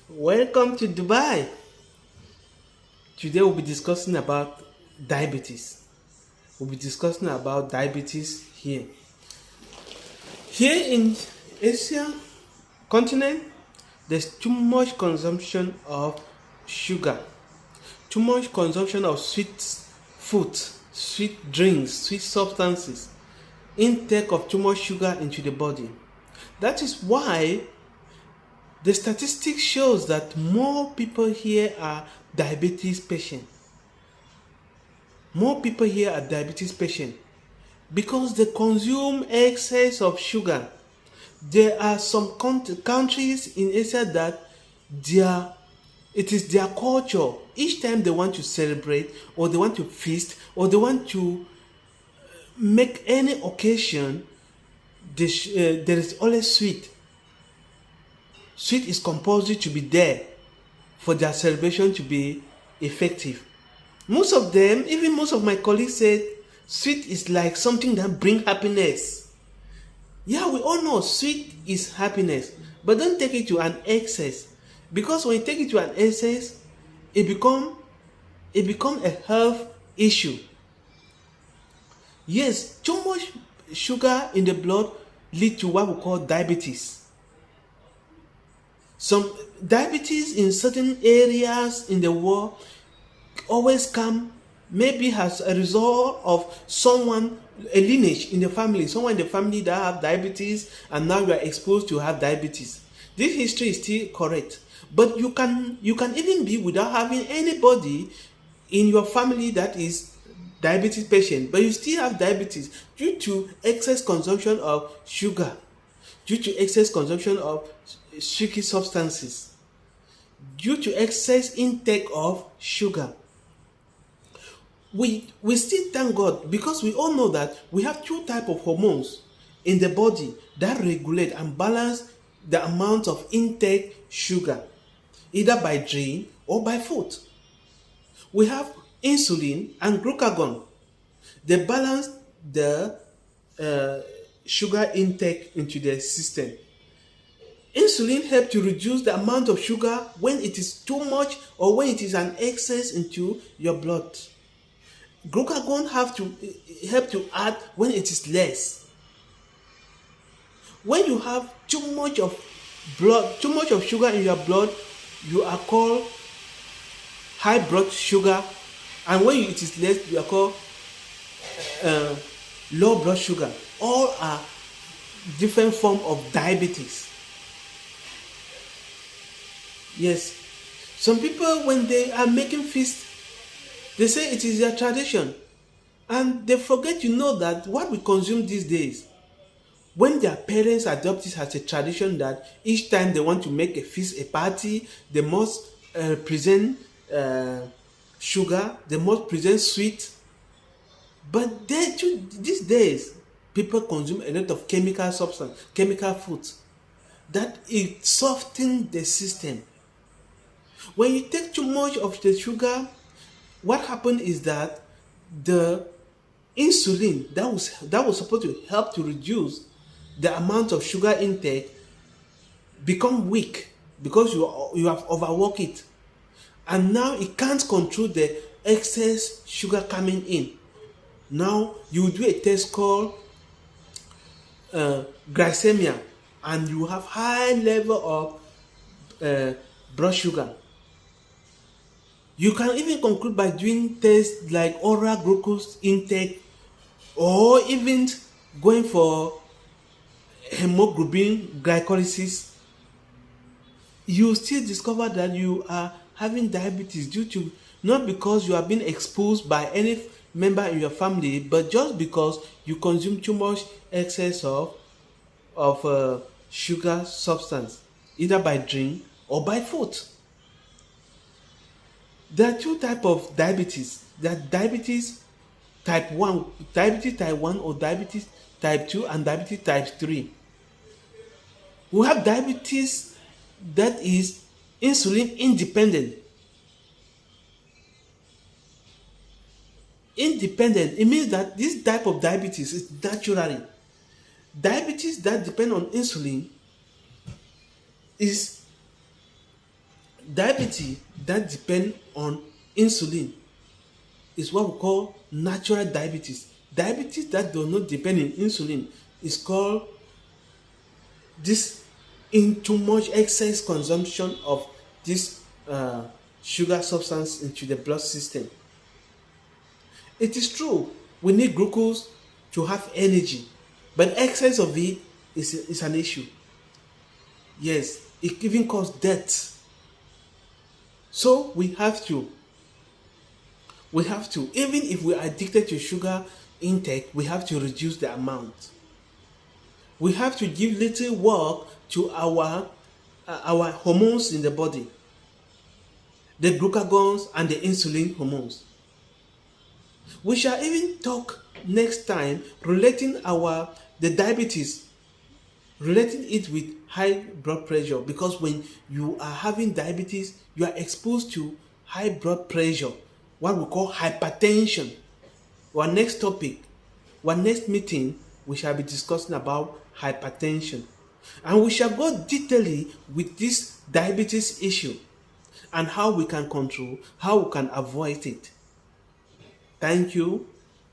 Welcome to Dubai. Today we'll be discussing about diabetes. We'll be discussing about diabetes here. Here in Asia continent, there's too much consumption of sugar, too much consumption of sweet food, sweet drinks, sweet substances, intake of too much sugar into the body. That is why the statistics shows that more people here are diabetes patients. More people here are diabetes patients because they consume excess of sugar. There are some countries in Asia that it is their culture. Each time they want to celebrate or they want to feast or they want to make any occasion, there is always sweet. Sweet is compulsory to be there for their celebration to be effective. Most of them, even most of my colleagues said, sweet is like something that brings happiness. Yeah, we all know sweet is happiness, but don't take it to an excess. Because when you take it to an excess, it become a health issue. Yes, too much sugar in the blood lead to what we call diabetes. Some diabetes in certain areas in the world always come maybe as a result of a lineage in the family, someone in the family that have diabetes and now you are exposed to have diabetes. This history is still correct, but you can even be without having anybody in your family that is diabetes patient, but you still have diabetes due to excess consumption of sugar, due to excess consumption of sticky substances, due to excess intake of sugar. We still thank God because we all know that we have two types of hormones in the body that regulate and balance the amount of intake sugar, either by drink or by food. We have insulin and glucagon. They balance the sugar intake into the system. Insulin helps to reduce the amount of sugar when it is too much or when it is an excess into your blood. Glucagon help to add when it is less. When you have too much of sugar in your blood, you are called high blood sugar, and when it is less, you are called low blood sugar. All are different form of diabetes. Yes, some people when they are making feast, they say it is their tradition, and they forget to know that what we consume these days, when their parents adopt it as a tradition that each time they want to make a feast, a party, they must present sugar, they must present sweet. But these days, people consume a lot of chemical substance, chemical foods, that it softens the system. When you take too much of the sugar, what happened is that the insulin that was supposed to help to reduce the amount of sugar intake become weak because you have overworked it, and now it can't control the excess sugar coming in. Now you do a test called glycemia, and you have high level of blood sugar. You can even conclude by doing tests like oral glucose intake or even going for hemoglobin glycolysis. You still discover that you are having diabetes due to not because you have been exposed by any member in your family, but just because you consume too much excess of sugar substance, either by drink or by food. There are two types of diabetes. There are diabetes type 1, diabetes type 1 or diabetes type 2 and diabetes type 3. We have diabetes that is insulin independent. Independent, it means that this type of diabetes is naturally. Diabetes that depend on insulin is Diabetes that depend on insulin is what we call natural diabetes. Diabetes that do not depend on insulin is called this in too much excess consumption of this sugar substance into the blood system. It is true we need glucose to have energy, but excess of it is an issue. Yes, it even causes death. So we have to, even if we are addicted to sugar intake, we have to reduce the amount. We have to give little work to our hormones in the body, the glucagons and the insulin hormones. We shall even talk next time relating the diabetes, relating it with high blood pressure, because when you are having diabetes, you are exposed to high blood pressure, what we call hypertension. Our next topic, our next meeting, we shall be discussing about hypertension. And we shall go detailedly with this diabetes issue and how we can control, how we can avoid it. Thank you.